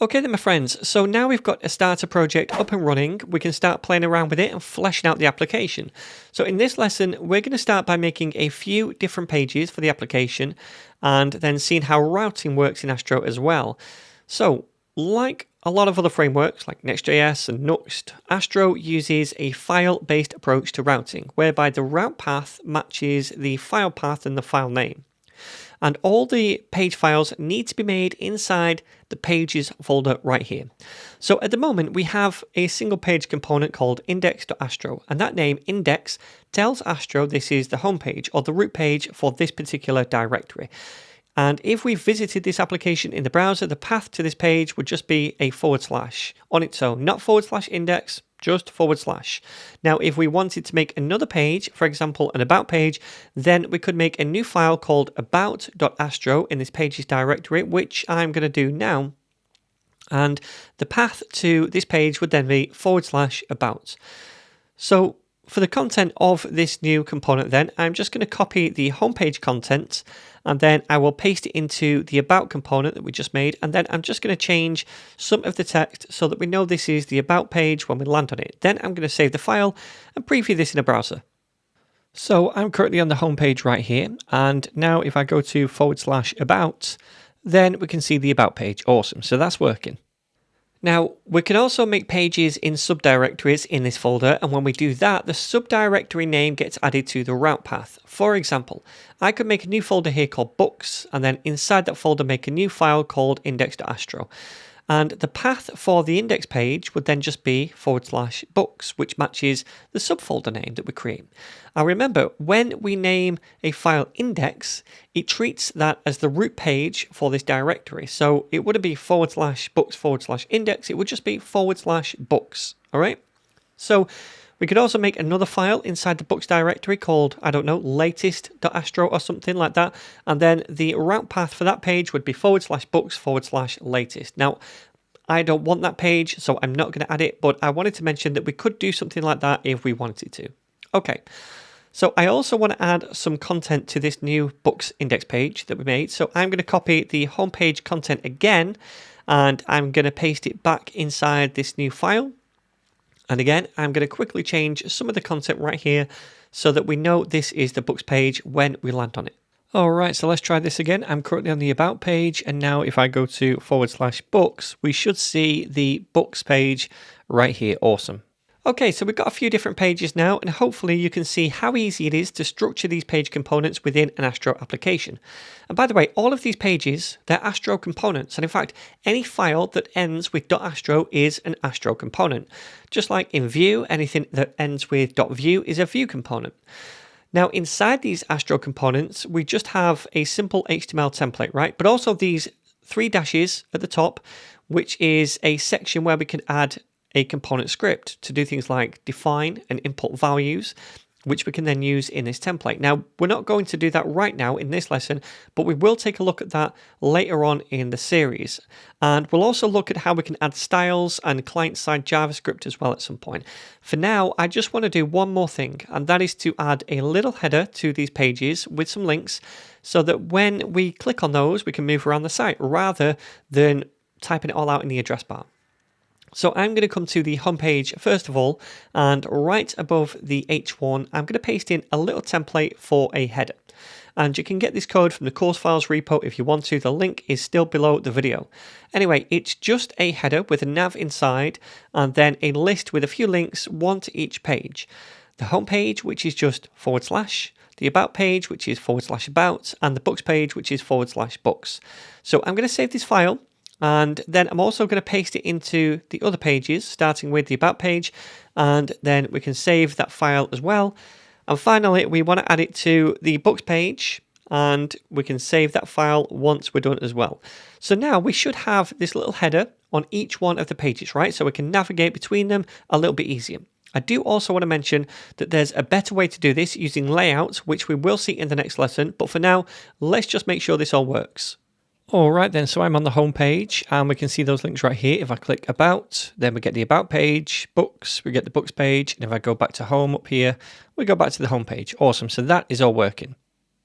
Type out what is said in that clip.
Okay then my friends, so now we've got a starter project up and running, we can start playing around with it and fleshing out the application. So in this lesson, we're going to start by making a few different pages for the application and then seeing how routing works in Astro as well. So like a lot of other frameworks like Next.js and Nuxt, Astro uses a file-based approach to routing, whereby the route path matches the file path and the file name. And all the page files need to be made inside the pages folder right here. So at the moment we have a single page component called index.astro, and that name index tells Astro this is the home page or the root page for this particular directory. And if we visited this application in the browser, the path to this page would just be a / on its own, not / index, just /. Now, if we wanted to make another page, for example, an about page, then we could make a new file called about.astro in this pages directory, which I'm going to do now. And the path to this page would then be / about. So for the content of this new component then, I'm just going to copy the homepage content and then I will paste it into the about component that we just made, and then I'm just going to change some of the text so that we know this is the about page when we land on it. Then I'm going to save the file and preview this in a browser. So I'm currently on the homepage right here, and now if I go to / about, then we can see the about page. Awesome, so that's working. Now, we can also make pages in subdirectories in this folder, and when we do that, the subdirectory name gets added to the route path. For example, I could make a new folder here called books, and then inside that folder make a new file called index.astro. And the path for the index page would then just be / books, which matches the subfolder name that we create. Now remember, when we name a file index, it treats that as the root page for this directory. So it wouldn't be / books / index, it would just be / books. All right. So we could also make another file inside the books directory called, I don't know, latest.astro or something like that. And then the route path for that page would be / books / latest. Now, I don't want that page, so I'm not going to add it, but I wanted to mention that we could do something like that if we wanted to. Okay, so I also want to add some content to this new books index page that we made. So I'm going to copy the homepage content again, and I'm going to paste it back inside this new file. And again, I'm going to quickly change some of the content right here so that we know this is the books page when we land on it. All right, so let's try this again. I'm currently on the about page, and now if I go to / books, we should see the books page right here. Awesome. Okay, so we've got a few different pages now, and hopefully you can see how easy it is to structure these page components within an Astro application. And by the way, all of these pages, they're Astro components, and in fact, any file that ends with .astro is an Astro component. Just like in Vue, anything that ends with .vue is a Vue component. Now, inside these Astro components, we just have a simple HTML template, right? But also these 3 dashes at the top, which is a section where we can add a component script to do things like define and import values, which we can then use in this template. Now, we're not going to do that right now in this lesson, but we will take a look at that later on in the series. And we'll also look at how we can add styles and client-side JavaScript as well at some point. For now, I just want to do one more thing, and that is to add a little header to these pages with some links so that when we click on those, we can move around the site rather than typing it all out in the address bar. So I'm going to come to the homepage first of all, and right above the H1, I'm going to paste in a little template for a header. And you can get this code from the course files repo if you want to. The link is still below the video. Anyway, it's just a header with a nav inside, and then a list with a few links, one to each page. The homepage, which is just /, the about page, which is / about, and the books page, which is / books. So I'm going to save this file. And then I'm also going to paste it into the other pages, starting with the about page, and then we can save that file as well. And finally, we want to add it to the books page, and we can save that file once we're done as well. So now we should have this little header on each one of the pages, right? So we can navigate between them a little bit easier. I do also want to mention that there's a better way to do this using layouts, which we will see in the next lesson. But for now, let's just make sure this all works. All right then, so I'm on the home page and we can see those links right here. If I click about, then we get the about page, books, we get the books page. And if I go back to home up here, we go back to the home page. Awesome, so that is all working.